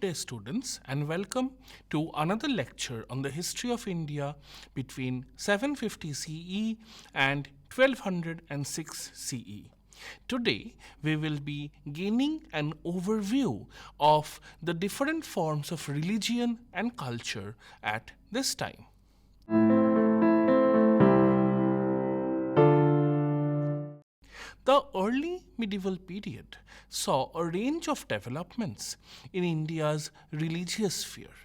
day, students, and welcome to another lecture on the history of India between 750 CE and 1206 CE. Today, we will be gaining an overview of the different forms of religion and culture at this time. The early medieval period saw a range of developments in India's religious sphere.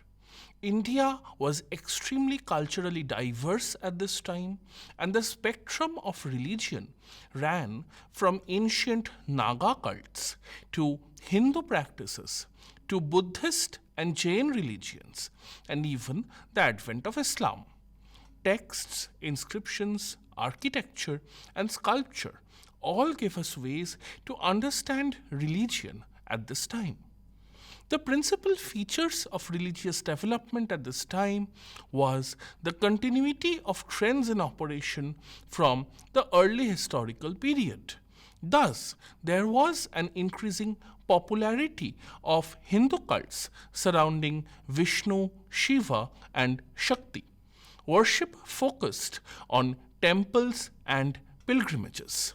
India was extremely culturally diverse at this time, and the spectrum of religion ran from ancient Naga cults to Hindu practices to Buddhist and Jain religions, and even the advent of Islam. Texts, inscriptions, architecture, and sculpture all give us ways to understand religion at this time. The principal features of religious development at this time was the continuity of trends in operation from the early historical period. Thus, there was an increasing popularity of Hindu cults surrounding Vishnu, Shiva, and Shakti. Worship focused on temples and pilgrimages.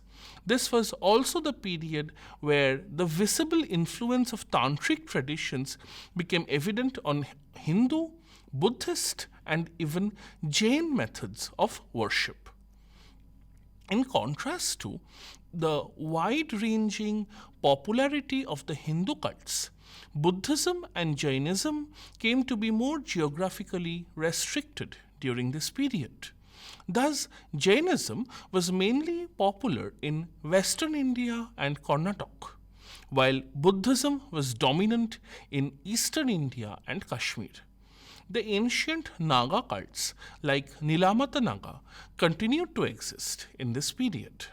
This was also the period where the visible influence of tantric traditions became evident on Hindu, Buddhist, and even Jain methods of worship. In contrast to the wide-ranging popularity of the Hindu cults, Buddhism and Jainism came to be more geographically restricted during this period. Thus, Jainism was mainly popular in Western India and Karnataka, while Buddhism was dominant in Eastern India and Kashmir. The ancient Naga cults like Nilamata Naga continued to exist in this period.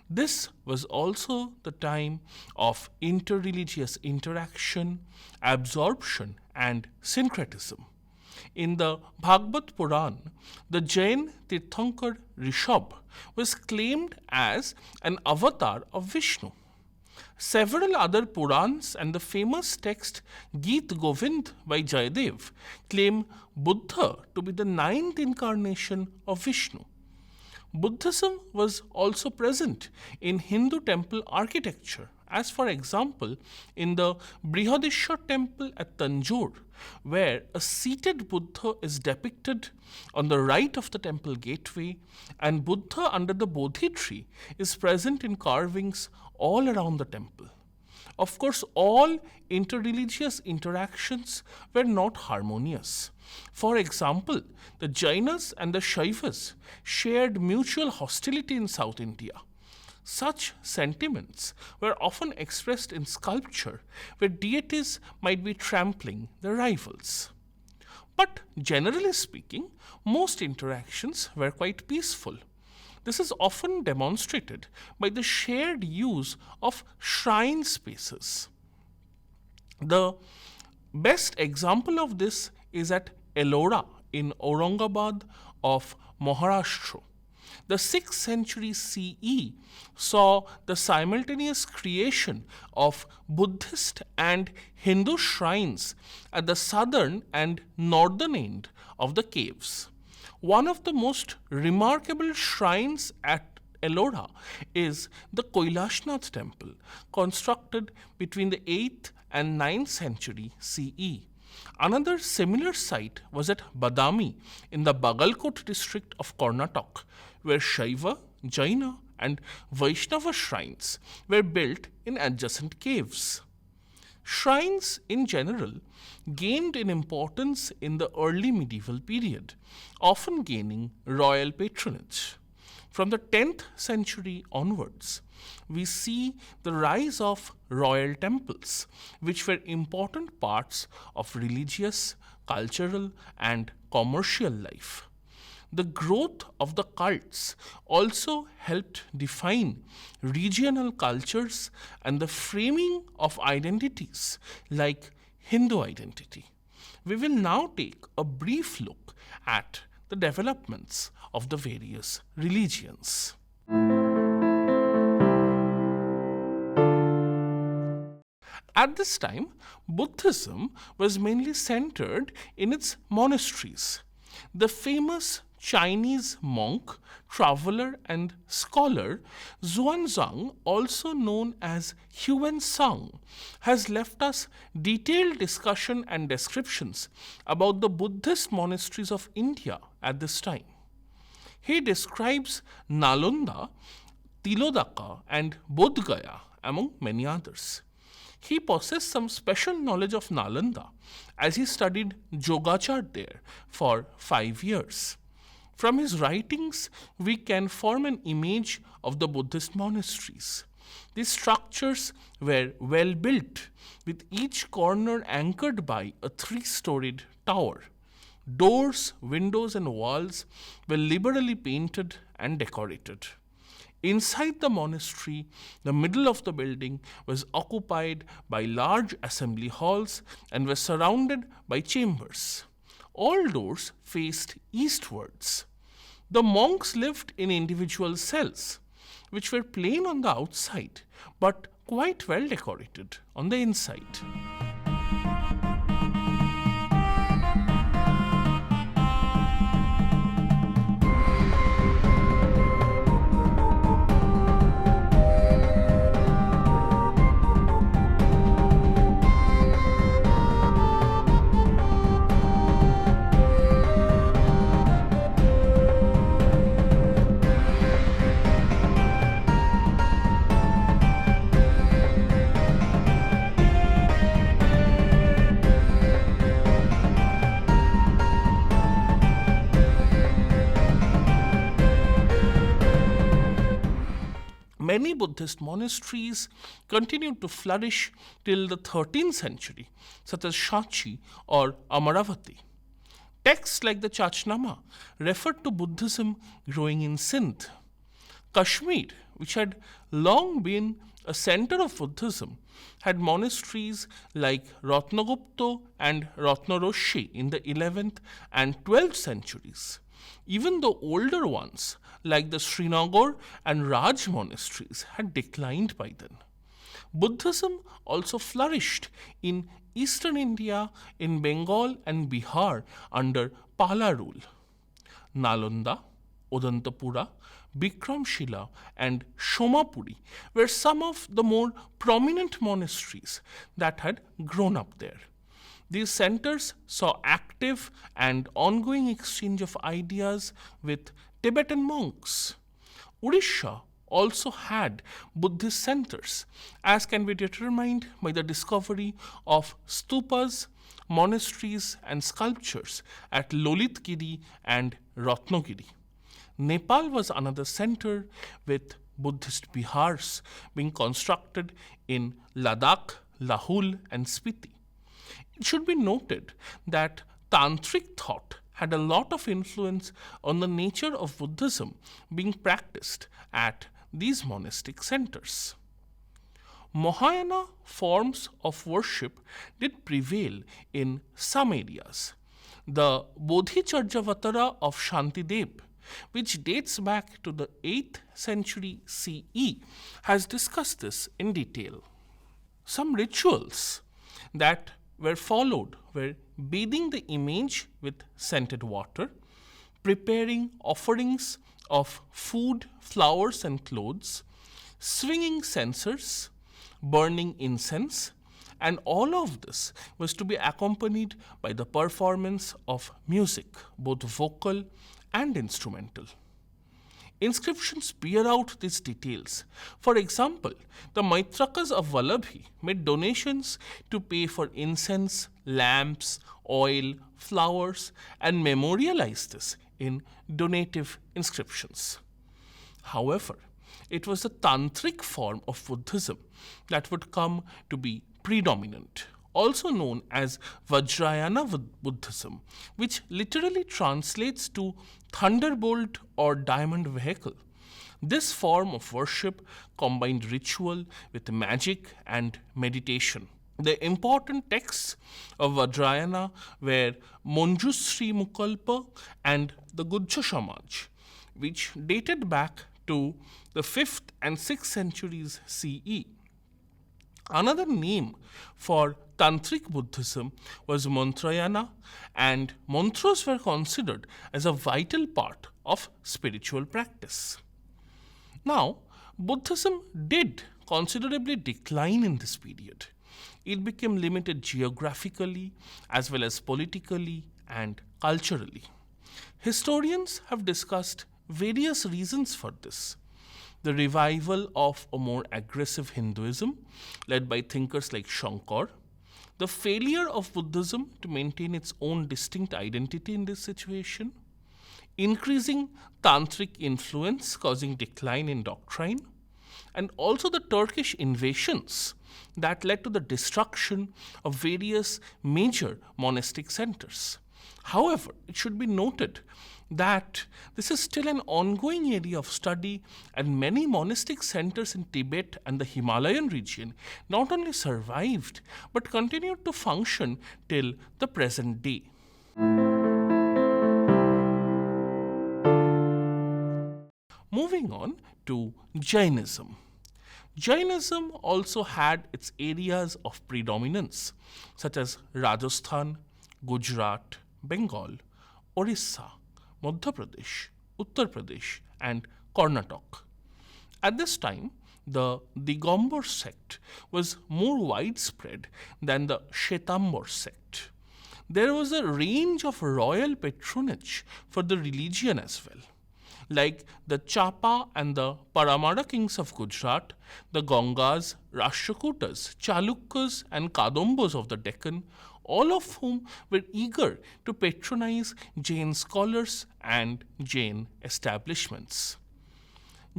This was also the time of interreligious interaction, absorption, and syncretism. In the Bhagavad Puran, the Jain Tirthankar Rishabh was claimed as an avatar of Vishnu. Several other Purans and the famous text Geet Govind by Jayadev claim Buddha to be the ninth incarnation of Vishnu. Buddhism was also present in Hindu temple architecture, as for example in the Brihadishwar temple at Tanjore, where a seated Buddha is depicted on the right of the temple gateway, and Buddha under the Bodhi tree is present in carvings all around the temple. Of course, all interreligious interactions were not harmonious. For example, the Jainas and the Shaivas shared mutual hostility in South India. Such sentiments were often expressed in sculpture, where deities might be trampling their rivals. But generally speaking, most interactions were quite peaceful. This is often demonstrated by the shared use of shrine spaces. The best example of this is at Ellora in Aurangabad of Maharashtra. The 6th century CE saw the simultaneous creation of Buddhist and Hindu shrines at the southern and northern end of the caves. One of the most remarkable shrines at Ellora is the Kailashnath temple, constructed between the 8th and 9th century CE. Another similar site was at Badami in the Bagalkot district of Karnataka, where Shaiva, Jaina, and Vaishnava shrines were built in adjacent caves. Shrines in general gained in importance in the early medieval period, often gaining royal patronage. From the 10th century onwards, we see the rise of royal temples, which were important parts of religious, cultural, and commercial life. The growth of the cults also helped define regional cultures and the framing of identities like Hindu identity. We will now take a brief look at the developments of the various religions. At this time, Buddhism was mainly centered in its monasteries. The famous Chinese monk, traveler, and scholar Xuanzang, also known as Huan-Sang, has left us detailed discussion and descriptions about the Buddhist monasteries of India at this time. He describes Nalanda, Tilodaka, and Bodh Gaya, among many others. He possessed some special knowledge of Nalanda as he studied Yogachar there for 5 years. From his writings, we can form an image of the Buddhist monasteries. These structures were well built, with each corner anchored by a 3-storied tower. Doors, windows, and walls were liberally painted and decorated. Inside the monastery, the middle of the building was occupied by large assembly halls and was surrounded by chambers. All doors faced eastwards. The monks lived in individual cells, which were plain on the outside but quite well decorated on the inside. Many Buddhist monasteries continued to flourish till the 13th century, such as Shachi or Amaravati. Texts like the Chachnama referred to Buddhism growing in Sindh. Kashmir, which had long been a center of Buddhism, had monasteries like Ratnagupta and Ratnaroshi in the 11th and 12th centuries. Even the older ones, like the Srinagar and Raj monasteries, had declined by then. Buddhism also flourished in eastern India, in Bengal and Bihar under Pala rule. Nalanda, Odantapura, Bikramshila, and Shomapuri were some of the more prominent monasteries that had grown up there. These centers saw active and ongoing exchange of ideas with Tibetan monks. Odisha also had Buddhist centers, as can be determined by the discovery of stupas, monasteries, and sculptures at Lolitgiri and Ratnagiri. Nepal was another center, with Buddhist bihars being constructed in Ladakh, Lahul, and Spiti. It should be noted that Tantric thought had a lot of influence on the nature of Buddhism being practiced at these monastic centers. Mahayana forms of worship did prevail in some areas. The Bodhicharyavatara of Shantidev, which dates back to the 8th century CE, has discussed this in detail. Some rituals that were followed were bathing the image with scented water, preparing offerings of food, flowers, and clothes, swinging censers, burning incense, and all of this was to be accompanied by the performance of music, both vocal and instrumental. Inscriptions bear out these details. For example, the Maitrakas of Vallabhi made donations to pay for incense, lamps, oil, flowers, and memorialized this in donative inscriptions. However, it was the Tantric form of Buddhism that would come to be predominant, also known as Vajrayana Buddhism, which literally translates to thunderbolt or diamond vehicle. This form of worship combined ritual with magic and meditation. The important texts of Vajrayana were Manjusri Mukalpa and the Gujja Samaj, which dated back to the 5th and 6th centuries CE. Another name for Tantric Buddhism was Mantrayana, and mantras were considered as a vital part of spiritual practice. Now, Buddhism did considerably decline in this period. It became limited geographically as well as politically and culturally. Historians have discussed various reasons for this. The revival of a more aggressive Hinduism, led by thinkers like Shankar, the failure of Buddhism to maintain its own distinct identity in this situation, increasing tantric influence causing decline in doctrine, and also the Turkish invasions that led to the destruction of various major monastic centers. However, it should be noted that this is still an ongoing area of study, and many monastic centers in Tibet and the Himalayan region not only survived but continued to function till the present day. Moving on to Jainism. Jainism also had its areas of predominance, such as Rajasthan, Gujarat, Bengal, Orissa, Madhya Pradesh, Uttar Pradesh, and Karnataka. At this time, the Digambar sect was more widespread than the Shwetambar sect. There was a range of royal patronage for the religion as well, like the Chapa and the Paramara kings of Gujarat, the Gangas, Rashtrakutas, Chalukyas, and Kadambas of the Deccan, all of whom were eager to patronize Jain scholars and Jain establishments.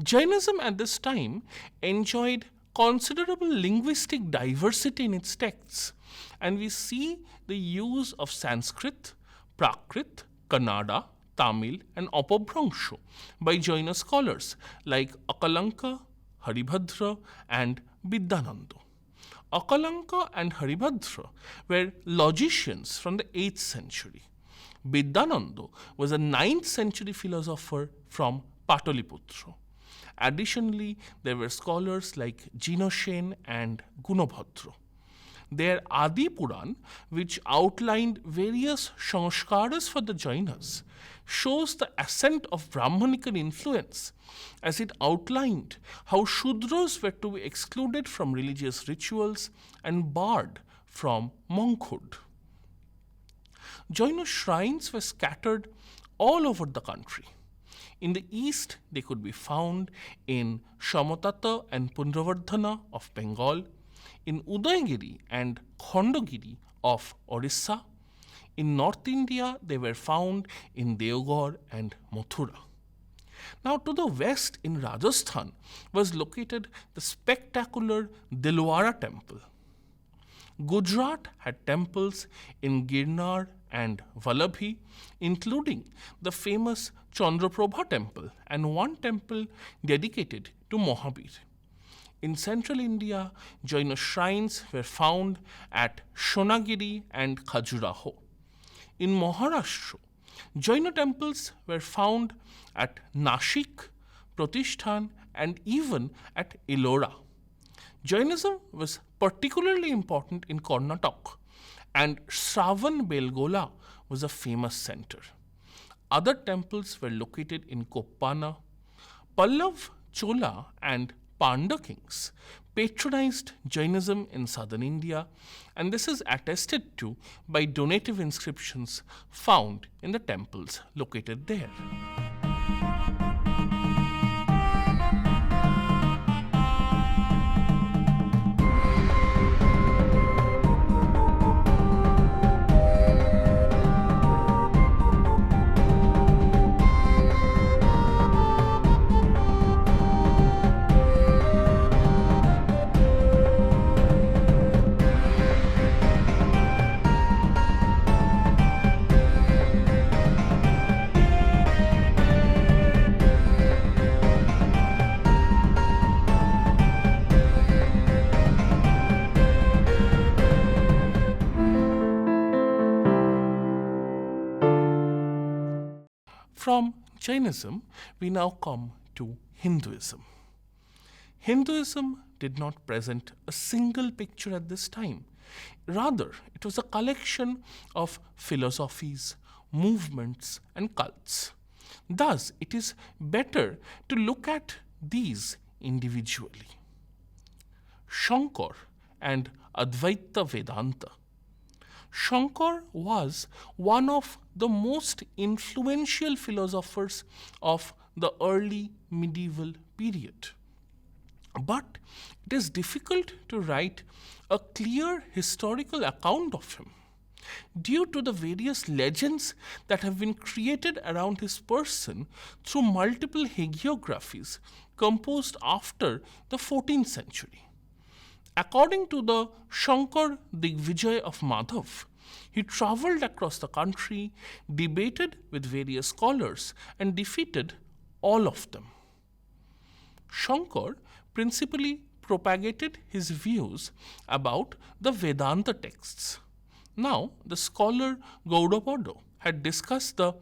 Jainism at this time enjoyed considerable linguistic diversity in its texts, and we see the use of Sanskrit, Prakrit, Kannada, Tamil, and Apabhrangsha by Jaina scholars like Akalanka, Haribhadra, and Vidyananda. Akalanka and Haribhadra were logicians from the 8th century. Vidyananda was a 9th century philosopher from Pataliputra. Additionally, there were scholars like Jinoshen and Gunabhadra. Their Adi Puran, which outlined various Sanskaras for the Jainas, shows the ascent of Brahmanical influence, as it outlined how Shudras were to be excluded from religious rituals and barred from monkhood. Jaina shrines were scattered all over the country. In the east, they could be found in Shamatata and Pundravardhana of Bengal, in Udayagiri and Khandagiri of Orissa. In North India, they were found in Deoghar and Mathura. Now, to the west in Rajasthan was located the spectacular Dilwara temple. Gujarat had temples in Girnar and Vallabhi, including the famous Chandraprabha temple and one temple dedicated to Mahabir. In central India, Jaina shrines were found at Shonagiri and Khajuraho. In Maharashtra, Jaina temples were found at Nashik, Pratishthan, and even at Ellora. Jainism was particularly important in Karnataka, and Shravan Belgola was a famous center. Other temples were located in Koppana. Pallav, Chola, and Panda kings patronized Jainism in southern India, and this is attested to by donative inscriptions found in the temples located there. From Jainism, we now come to Hinduism. Hinduism did not present a single picture at this time. Rather, it was a collection of philosophies, movements, and cults. Thus, it is better to look at these individually. Shankar and Advaita Vedanta. Shankar was one of the most influential philosophers of the early medieval period. But it is difficult to write a clear historical account of him due to the various legends that have been created around his person through multiple hagiographies composed after the 14th century. According to the Shankar Digvijay of Madhav, he travelled across the country, debated with various scholars, and defeated all of them. Shankar principally propagated his views about the Vedanta texts. Now, the scholar Gaudapada had discussed the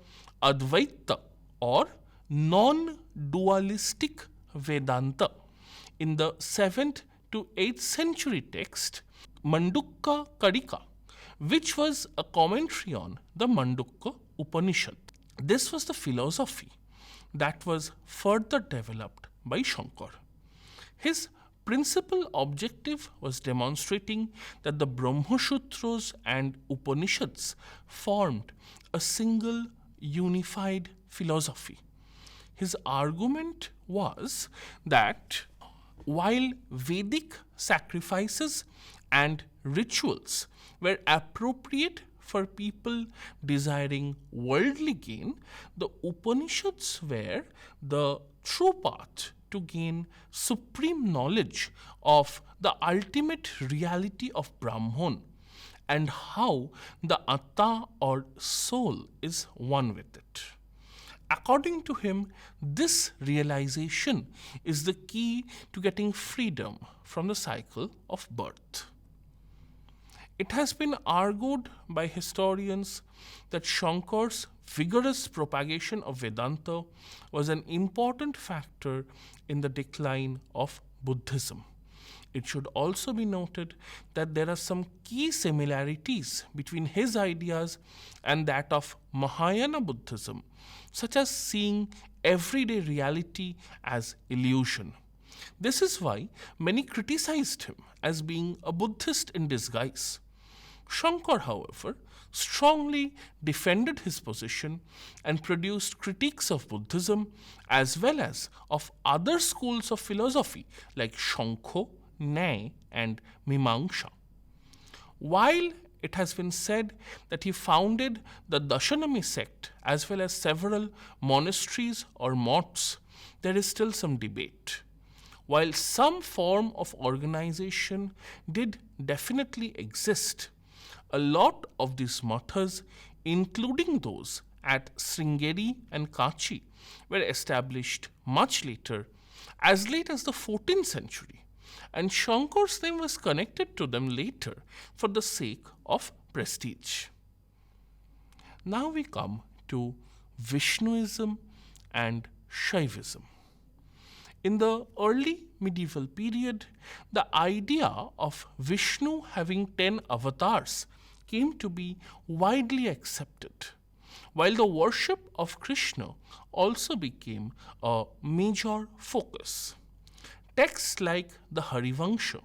Advaita or non-dualistic Vedanta in the 7th to 8th century text Mandukya Kadika, which was a commentary on the Mandukya Upanishad. This was the philosophy that was further developed by Shankar. His principal objective was demonstrating that the Brahma Sutras and Upanishads formed a single unified philosophy. His argument was that while Vedic sacrifices and rituals were appropriate for people desiring worldly gain, the Upanishads were the true path to gain supreme knowledge of the ultimate reality of Brahman and how the Atta or soul is one with it. According to him, this realization is the key to getting freedom from the cycle of birth. It has been argued by historians that Shankar's vigorous propagation of Vedanta was an important factor in the decline of Buddhism. It should also be noted that there are some key similarities between his ideas and that of Mahayana Buddhism, such as seeing everyday reality as illusion. This is why many criticized him as being a Buddhist in disguise. Shankar, however, strongly defended his position and produced critiques of Buddhism as well as of other schools of philosophy like Shankho, Nyaya, and Mimamsa. While it has been said that he founded the Dashanami sect as well as several monasteries or motts, there is still some debate. While some form of organization did definitely exist, a lot of these mathas, including those at Sringeri and Kachi, were established much later, as late as the 14th century, and Shankar's name was connected to them later for the sake of prestige. Now we come to Vishnuism and Shaivism. In the early medieval period, the idea of Vishnu having 10 avatars came to be widely accepted, while the worship of Krishna also became a major focus. Texts like the Harivansha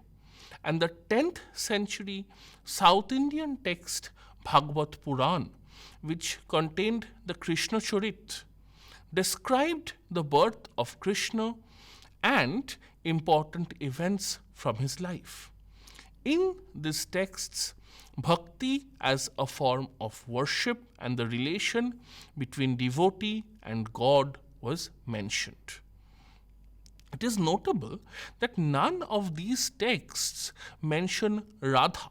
and the 10th century South Indian text Bhagavad Puran, which contained the Krishna Charit, described the birth of Krishna and important events from his life. In these texts, bhakti as a form of worship and the relation between devotee and God was mentioned. It is notable that none of these texts mention Radha.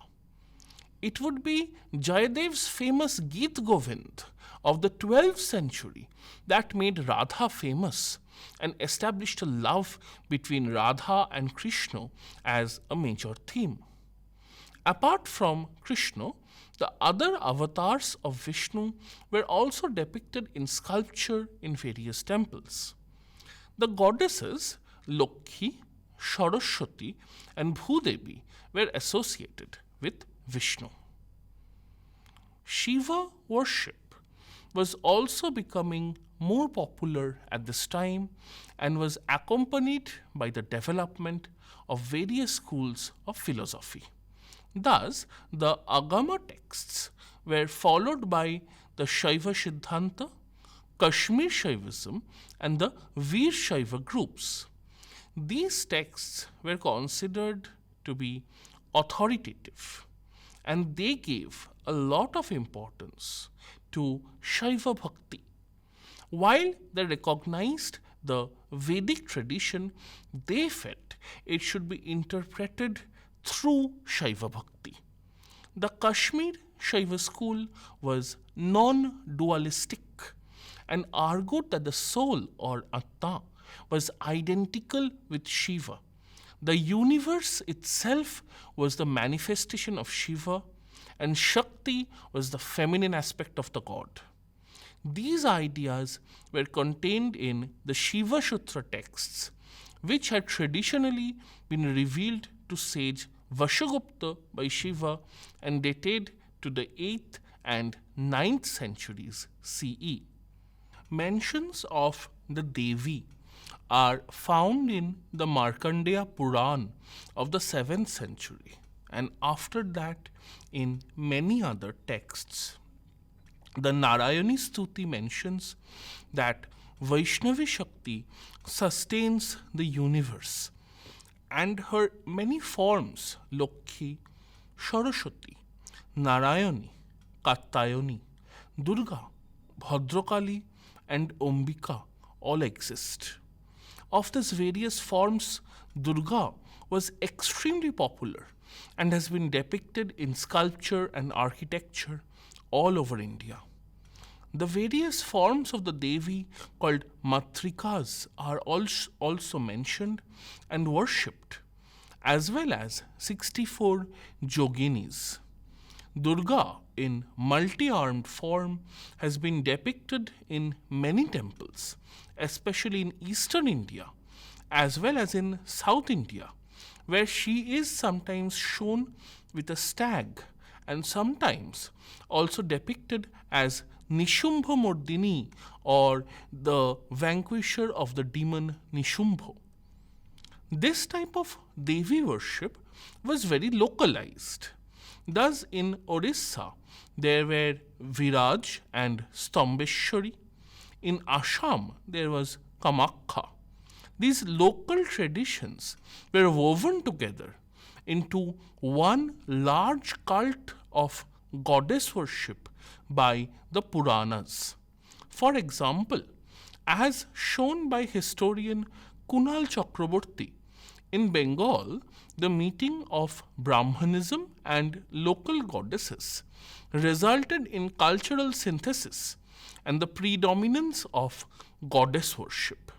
It would be Jayadev's famous Geet Govind of the 12th century that made Radha famous and established a love between Radha and Krishna as a major theme. Apart from Krishna, the other avatars of Vishnu were also depicted in sculpture in various temples. The goddesses Lokhi, Saraswati, and Bhudevi were associated with Vishnu. Shiva worship was also becoming more popular at this time and was accompanied by the development of various schools of philosophy. Thus, the Agama texts were followed by the Shaiva Siddhanta, Kashmir Shaivism, and the Veer Shaiva groups. These texts were considered to be authoritative and they gave a lot of importance to Shaiva Bhakti. While they recognized the Vedic tradition, they felt it should be interpreted through Shaiva Bhakti. The Kashmir Shaiva school was non dualistic and argued that the soul or Atma was identical with Shiva. The universe itself was the manifestation of Shiva, and Shakti was the feminine aspect of the god. These ideas were contained in the Shiva Sutra texts, which had traditionally been revealed to sage Vashagupta by Shiva and dated to the 8th and 9th centuries CE. Mentions of the Devi are found in the Markandeya Puran of the 7th century and after that in many other texts. The Narayani Stuti mentions that Vaishnavi Shakti sustains the universe and her many forms Lokhi, Saraswati, Narayani, Kattayani, Durga, Bhadrakali and Ambika all exist. Of these various forms, Durga was extremely popular and has been depicted in sculpture and architecture all over India. The various forms of the Devi called Matrikas are also mentioned and worshipped, as well as 64 Yoginis. Durga in multi-armed form has been depicted in many temples, especially in eastern India as well as in South India, where she is sometimes shown with a stag and sometimes also depicted as Nishumbha Mordini or the vanquisher of the demon Nishumbha. This type of Devi worship was very localized. Thus, in Orissa, there were Viraj and Stambeshwari. In Assam, there was Kamakha. These local traditions were woven together into one large cult of goddess worship by the Puranas. For example, as shown by historian Kunal Chakraborty, in Bengal, the meeting of Brahmanism and local goddesses resulted in cultural synthesis and the predominance of goddess worship.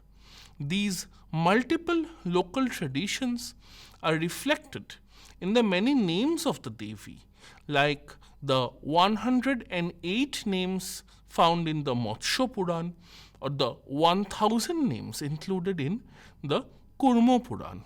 These multiple local traditions are reflected in the many names of the Devi, like the 108 names found in the Matsya Puran or the 1000 names included in the Kurma Puran.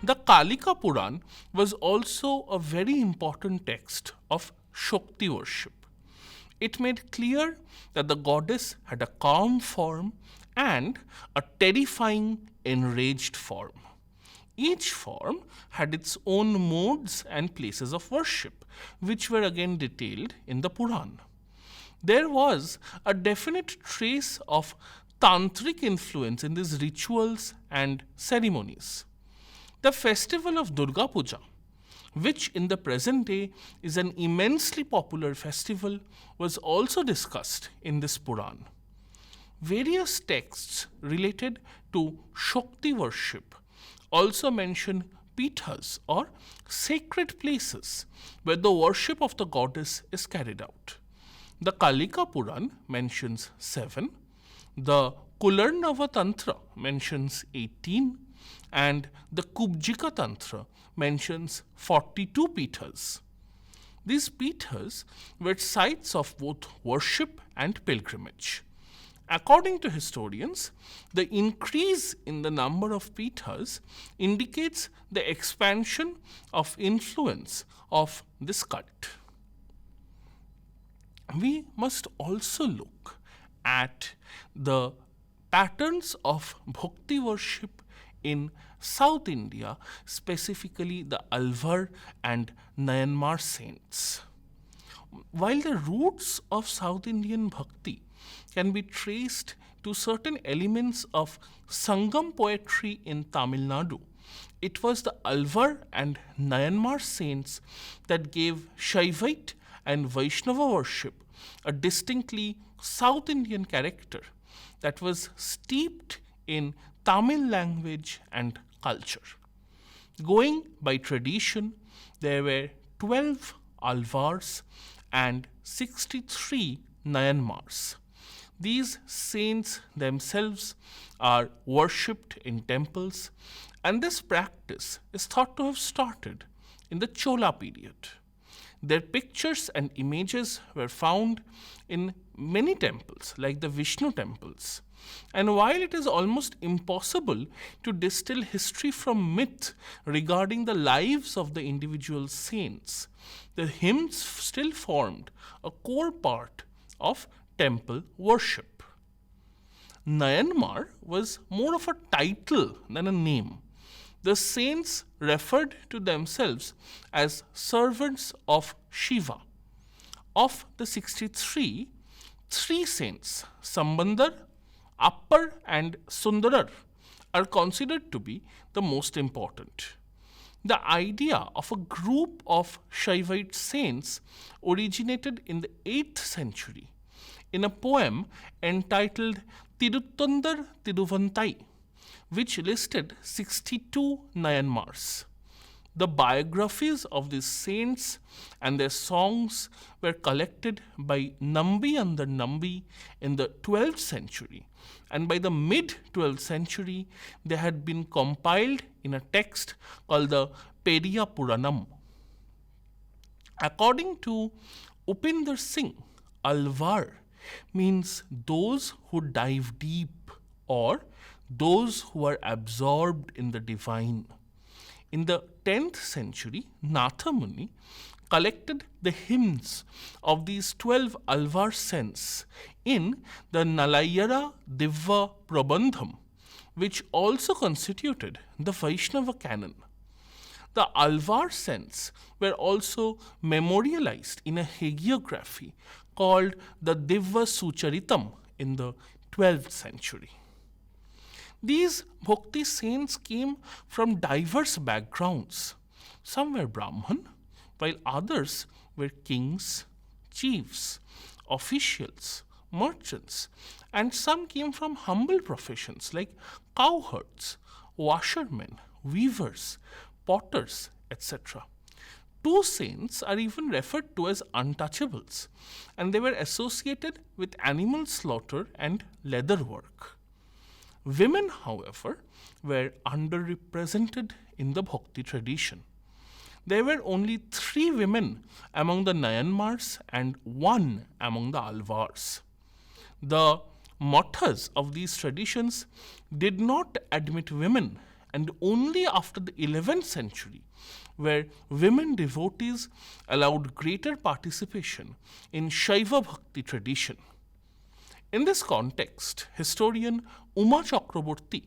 The Kalika Puran was also a very important text of Shakti worship. It made clear that the goddess had a calm form and a terrifying, enraged form. Each form had its own modes and places of worship, which were again detailed in the Puran. There was a definite trace of tantric influence in these rituals and ceremonies. The festival of Durga Puja which in the present day is an immensely popular festival, was also discussed in this Puran. Various texts related to Shakti worship also mention pithas or sacred places where the worship of the goddess is carried out. The Kalika Puran mentions 7, the Kularnava Tantra mentions 18, and the Kubjika Tantra mentions 42 pithas. These pithas were sites of both worship and pilgrimage. According to historians, the increase in the number of pithas indicates the expansion of influence of this cult. We must also look at the patterns of bhakti worship in South India, specifically the Alvar and Myanmar saints. While the roots of South Indian bhakti can be traced to certain elements of Sangam poetry in Tamil Nadu, it was the Alvar and Myanmar saints that gave Shaivite and Vaishnava worship a distinctly South Indian character that was steeped in Tamil language and culture. Going by tradition, there were 12 Alvars and 63 Myanmars. These saints themselves are worshipped in temples, and this practice is thought to have started in the Chola period. Their pictures and images were found in many temples, like the Vishnu temples. And while it is almost impossible to distill history from myth regarding the lives of the individual saints, the hymns still formed a core part of temple worship. Myanmar was more of a title than a name. The saints referred to themselves as servants of Shiva. Of the 63, 3 saints, Sambandar, Appar, and Sundarar, are considered to be the most important. The idea of a group of Shaivite saints originated in the 8th century in a poem entitled Tiruttondar Tiruvantai, which listed 62 Myanmars. The biographies of these saints and their songs were collected by Nambi under Nambi in the 12th century, and by the mid 12th century, they had been compiled in a text called the Periya Puranam. According to Upinder Singh, Alvar means those who dive deep or those who are absorbed in the divine. In the 10th century, Natha Muni collected the hymns of these 12 Alvar saints in the Nalayara Divya Prabandham, which also constituted the Vaishnava canon. The Alvar saints were also memorialized in a hagiography called the Divya Sucharitam in the 12th century. These bhakti saints came from diverse backgrounds. Some were Brahman, while others were kings, chiefs, officials, merchants, and some came from humble professions like cowherds, washermen, weavers, potters, etc. 2 saints are even referred to as untouchables, and they were associated with animal slaughter and leather work. Women, however, were underrepresented in the bhakti tradition. There were only 3 women among the Myanmars and 1 among the Alvars. The mathas of these traditions did not admit women, and only after the 11th century were women devotees allowed greater participation in Shaiva bhakti tradition. In this context, historian Uma Chakraborty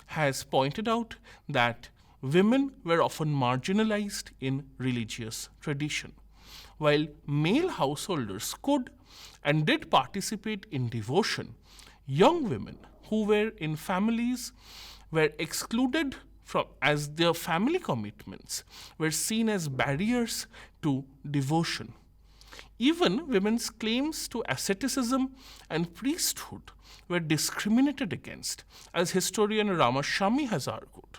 has pointed out that women were often marginalized in religious tradition. While male householders could and did participate in devotion, young women who were in families were excluded as their family commitments were seen as barriers to devotion. Even women's claims to asceticism and priesthood were discriminated against, as historian Ramaswamy has argued.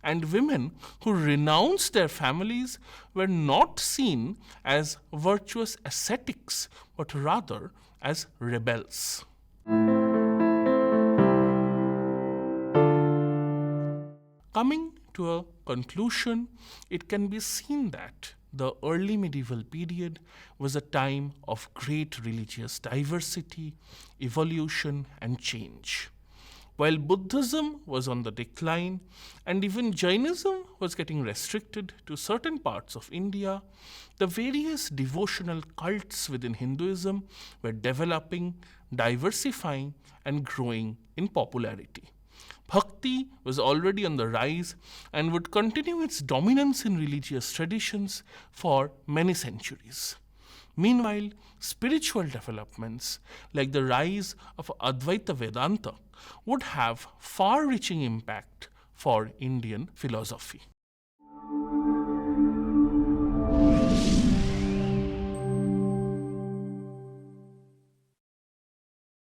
And women who renounced their families were not seen as virtuous ascetics, but rather as rebels. Coming to a conclusion, it can be seen that the early medieval period was a time of great religious diversity, evolution, and change. While Buddhism was on the decline and even Jainism was getting restricted to certain parts of India, the various devotional cults within Hinduism were developing, diversifying, and growing in popularity. Bhakti was already on the rise and would continue its dominance in religious traditions for many centuries. Meanwhile, spiritual developments like the rise of Advaita Vedanta would have far-reaching impact for Indian philosophy.